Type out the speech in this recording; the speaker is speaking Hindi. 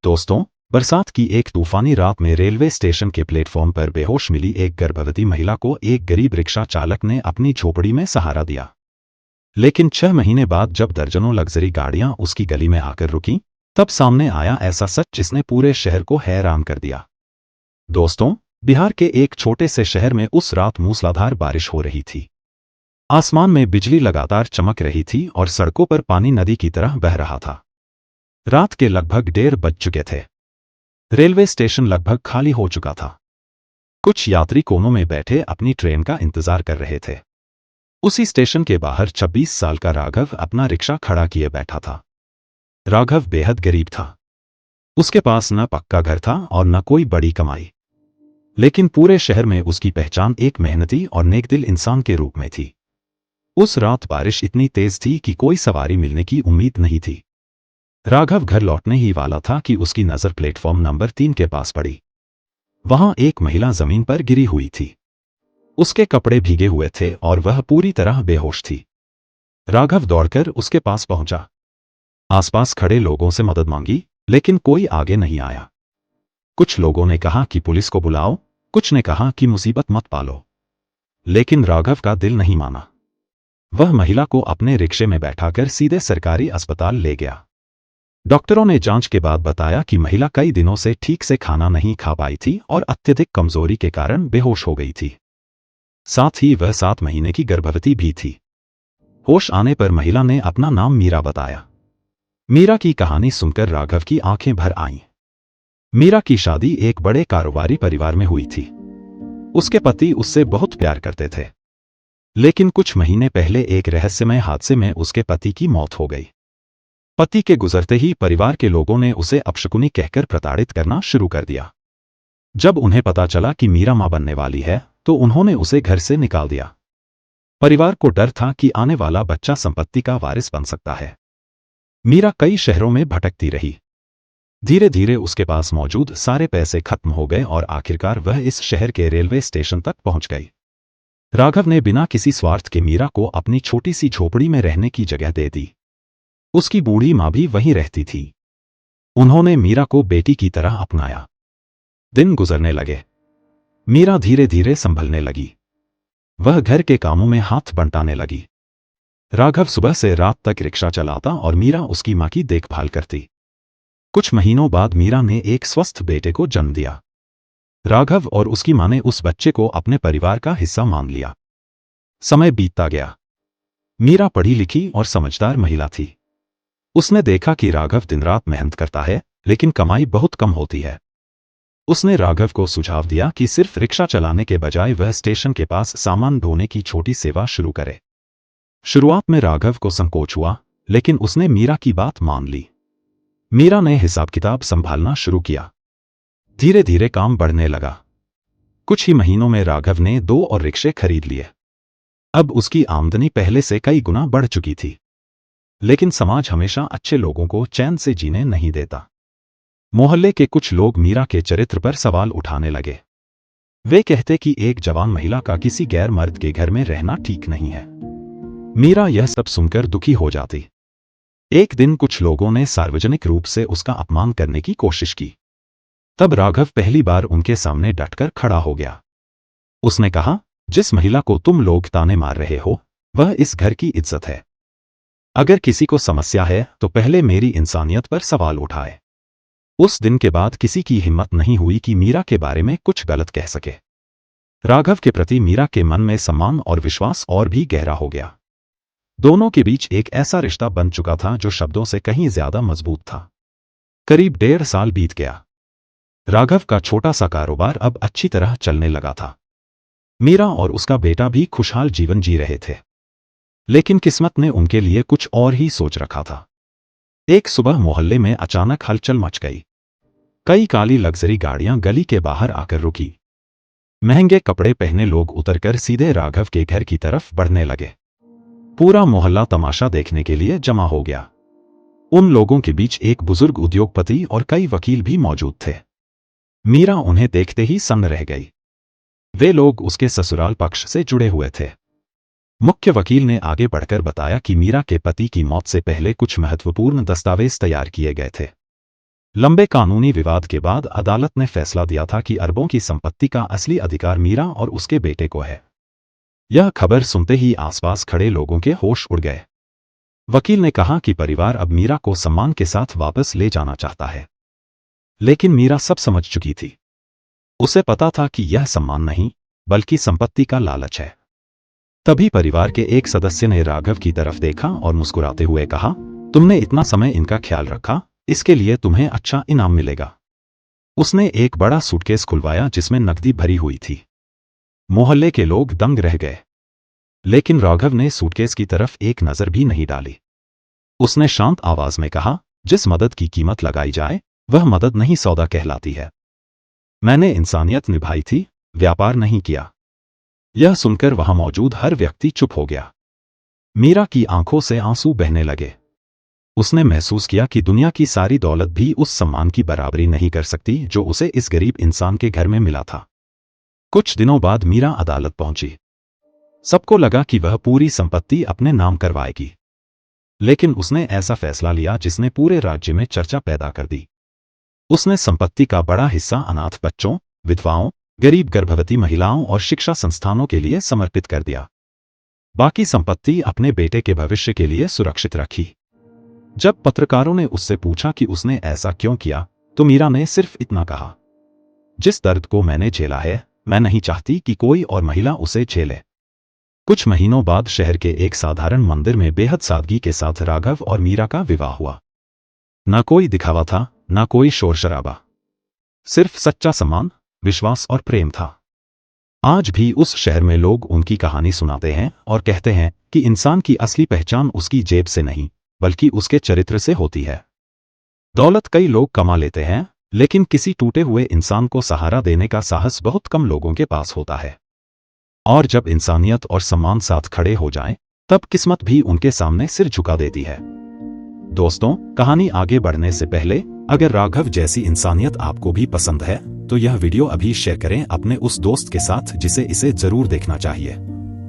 दोस्तों, बरसात की एक तूफानी रात में रेलवे स्टेशन के प्लेटफॉर्म पर बेहोश मिली एक गर्भवती महिला को एक गरीब रिक्शा चालक ने अपनी झोपड़ी में सहारा दिया। लेकिन 6 महीने बाद जब दर्जनों लग्जरी गाड़ियां उसकी गली में आकर रुकीं, तब सामने आया ऐसा सच जिसने पूरे शहर को हैरान कर दिया। दोस्तों, बिहार के एक छोटे से शहर में उस रात मूसलाधार बारिश हो रही थी। आसमान में बिजली लगातार चमक रही थी और सड़कों पर पानी नदी की तरह बह रहा था। रात के लगभग 1:30 बज चुके थे। रेलवे स्टेशन लगभग खाली हो चुका था। कुछ यात्री कोनों में बैठे अपनी ट्रेन का इंतजार कर रहे थे। उसी स्टेशन के बाहर 26 साल का राघव अपना रिक्शा खड़ा किए बैठा था। राघव बेहद गरीब था। उसके पास न पक्का घर था और न कोई बड़ी कमाई। लेकिन पूरे शहर में उसकी पहचान एक मेहनती और नेकदिल इंसान के रूप में थी। उस रात बारिश इतनी तेज थी कि कोई सवारी मिलने की उम्मीद नहीं थी। राघव घर लौटने ही वाला था कि उसकी नजर प्लेटफॉर्म नंबर 3 के पास पड़ी। वहां एक महिला जमीन पर गिरी हुई थी। उसके कपड़े भीगे हुए थे और वह पूरी तरह बेहोश थी। राघव दौड़कर उसके पास पहुंचा। आसपास खड़े लोगों से मदद मांगी, लेकिन कोई आगे नहीं आया। कुछ लोगों ने कहा कि पुलिस को बुलाओ, कुछ ने कहा कि मुसीबत मत पालो। लेकिन राघव का दिल नहीं माना। वह महिला को अपने रिक्शे में बैठाकर सीधे सरकारी अस्पताल ले गया। डॉक्टरों ने जांच के बाद बताया कि महिला कई दिनों से ठीक से खाना नहीं खा पाई थी और अत्यधिक कमजोरी के कारण बेहोश हो गई थी। साथ ही वह 7 महीने की गर्भवती भी थी। होश आने पर महिला ने अपना नाम मीरा बताया। मीरा की कहानी सुनकर राघव की आंखें भर आईं। मीरा की शादी एक बड़े कारोबारी परिवार में हुई थी। उसके पति उससे बहुत प्यार करते थे। लेकिन कुछ महीने पहले एक रहस्यमय हादसे में उसके पति की मौत हो गई। पति के गुजरते ही परिवार के लोगों ने उसे अपशकुनी कहकर प्रताड़ित करना शुरू कर दिया। जब उन्हें पता चला कि मीरा मां बनने वाली है, तो उन्होंने उसे घर से निकाल दिया। परिवार को डर था कि आने वाला बच्चा संपत्ति का वारिस बन सकता है। मीरा कई शहरों में भटकती रही। धीरे धीरे उसके पास मौजूद सारे पैसे खत्म हो गए और आखिरकार वह इस शहर के रेलवे स्टेशन तक पहुंच गई। राघव ने बिना किसी स्वार्थ के मीरा को अपनी छोटी सी झोपड़ी में रहने की जगह दे दी। उसकी बूढ़ी मां भी वहीं रहती थी। उन्होंने मीरा को बेटी की तरह अपनाया। दिन गुजरने लगे। मीरा धीरे धीरे संभलने लगी। वह घर के कामों में हाथ बंटाने लगी। राघव सुबह से रात तक रिक्शा चलाता और मीरा उसकी मां की देखभाल करती। कुछ महीनों बाद मीरा ने एक स्वस्थ बेटे को जन्म दिया। राघव और उसकी मां ने उस बच्चे को अपने परिवार का हिस्सा मान लिया। समय बीतता गया। मीरा पढ़ी लिखी और समझदार महिला थी। उसने देखा कि राघव दिन रात मेहनत करता है, लेकिन कमाई बहुत कम होती है। उसने राघव को सुझाव दिया कि सिर्फ रिक्शा चलाने के बजाय वह स्टेशन के पास सामान ढोने की छोटी सेवा शुरू करे। शुरुआत में राघव को संकोच हुआ, लेकिन उसने मीरा की बात मान ली। मीरा ने हिसाब किताब संभालना शुरू किया। धीरे धीरे काम बढ़ने लगा। कुछ ही महीनों में राघव ने 2 और रिक्शे खरीद लिए। अब उसकी आमदनी पहले से कई गुना बढ़ चुकी थी। लेकिन समाज हमेशा अच्छे लोगों को चैन से जीने नहीं देता। मोहल्ले के कुछ लोग मीरा के चरित्र पर सवाल उठाने लगे। वे कहते कि एक जवान महिला का किसी गैर मर्द के घर में रहना ठीक नहीं है। मीरा यह सब सुनकर दुखी हो जाती। एक दिन कुछ लोगों ने सार्वजनिक रूप से उसका अपमान करने की कोशिश की। तब राघव पहली बार उनके सामने डटकर खड़ा हो गया। उसने कहा, जिस महिला को तुम लोग ताने मार रहे हो, वह इस घर की इज्जत है। अगर किसी को समस्या है तो पहले मेरी इंसानियत पर सवाल उठाए। उस दिन के बाद किसी की हिम्मत नहीं हुई कि मीरा के बारे में कुछ गलत कह सके। राघव के प्रति मीरा के मन में सम्मान और विश्वास और भी गहरा हो गया। दोनों के बीच एक ऐसा रिश्ता बन चुका था जो शब्दों से कहीं ज्यादा मजबूत था। करीब 1.5 साल बीत गया। राघव का छोटा सा कारोबार अब अच्छी तरह चलने लगा था। मीरा और उसका बेटा भी खुशहाल जीवन जी रहे थे। लेकिन किस्मत ने उनके लिए कुछ और ही सोच रखा था। एक सुबह मोहल्ले में अचानक हलचल मच गई। कई काली लग्जरी गाड़ियां गली के बाहर आकर रुकी। महंगे कपड़े पहने लोग उतरकर सीधे राघव के घर की तरफ बढ़ने लगे। पूरा मोहल्ला तमाशा देखने के लिए जमा हो गया। उन लोगों के बीच एक बुजुर्ग उद्योगपति और कई वकील भी मौजूद थे। मीरा उन्हें देखते ही सन्न रह गई। वे लोग उसके ससुराल पक्ष से जुड़े हुए थे। मुख्य वकील ने आगे बढ़कर बताया कि मीरा के पति की मौत से पहले कुछ महत्वपूर्ण दस्तावेज तैयार किए गए थे। लंबे कानूनी विवाद के बाद अदालत ने फैसला दिया था कि अरबों की संपत्ति का असली अधिकार मीरा और उसके बेटे को है। यह खबर सुनते ही आसपास खड़े लोगों के होश उड़ गए। वकील ने कहा कि परिवार अब मीरा को सम्मान के साथ वापस ले जाना चाहता है। लेकिन मीरा सब समझ चुकी थी। उसे पता था कि यह सम्मान नहीं, बल्कि संपत्ति का लालच है। तभी परिवार के एक सदस्य ने राघव की तरफ देखा और मुस्कुराते हुए कहा, तुमने इतना समय इनका ख्याल रखा, इसके लिए तुम्हें अच्छा इनाम मिलेगा। उसने एक बड़ा सूटकेस खुलवाया जिसमें नकदी भरी हुई थी। मोहल्ले के लोग दंग रह गए। लेकिन राघव ने सूटकेस की तरफ एक नजर भी नहीं डाली। उसने शांत आवाज में कहा, जिस मदद की कीमत लगाई जाए वह मदद नहीं सौदा कहलाती है। मैंने इंसानियत निभाई थी, व्यापार नहीं किया। यह सुनकर वहां मौजूद हर व्यक्ति चुप हो गया। मीरा की आंखों से आंसू बहने लगे। उसने महसूस किया कि दुनिया की सारी दौलत भी उस सम्मान की बराबरी नहीं कर सकती जो उसे इस गरीब इंसान के घर में मिला था। कुछ दिनों बाद मीरा अदालत पहुंची। सबको लगा कि वह पूरी संपत्ति अपने नाम करवाएगी। लेकिन उसने ऐसा फैसला लिया जिसने पूरे राज्य में चर्चा पैदा कर दी। उसने संपत्ति का बड़ा हिस्सा अनाथ बच्चों, विधवाओं, गरीब गर्भवती महिलाओं और शिक्षा संस्थानों के लिए समर्पित कर दिया। बाकी संपत्ति अपने बेटे के भविष्य के लिए सुरक्षित रखी। जब पत्रकारों ने उससे पूछा कि उसने ऐसा क्यों किया, तो मीरा ने सिर्फ इतना कहा, जिस दर्द को मैंने झेला है, मैं नहीं चाहती कि कोई और महिला उसे झेले। कुछ महीनों बाद शहर के एक साधारण मंदिर में बेहद सादगी के साथ राघव और मीरा का विवाह हुआ। न कोई दिखावा था, न कोई शोर शराबा। सिर्फ सच्चा सम्मान, विश्वास और प्रेम था। आज भी उस शहर में लोग उनकी कहानी सुनाते हैं और कहते हैं कि इंसान की असली पहचान उसकी जेब से नहीं, बल्कि उसके चरित्र से होती है। दौलत कई लोग कमा लेते हैं, लेकिन किसी टूटे हुए इंसान को सहारा देने का साहस बहुत कम लोगों के पास होता है। और जब इंसानियत और सम्मान साथ खड़े हो जाएं, तब किस्मत भी उनके सामने सिर झुका देती है। दोस्तों, कहानी आगे बढ़ने से पहले अगर राघव जैसी इंसानियत आपको भी पसंद है तो यह वीडियो अभी शेयर करें अपने उस दोस्त के साथ जिसे इसे जरूर देखना चाहिए।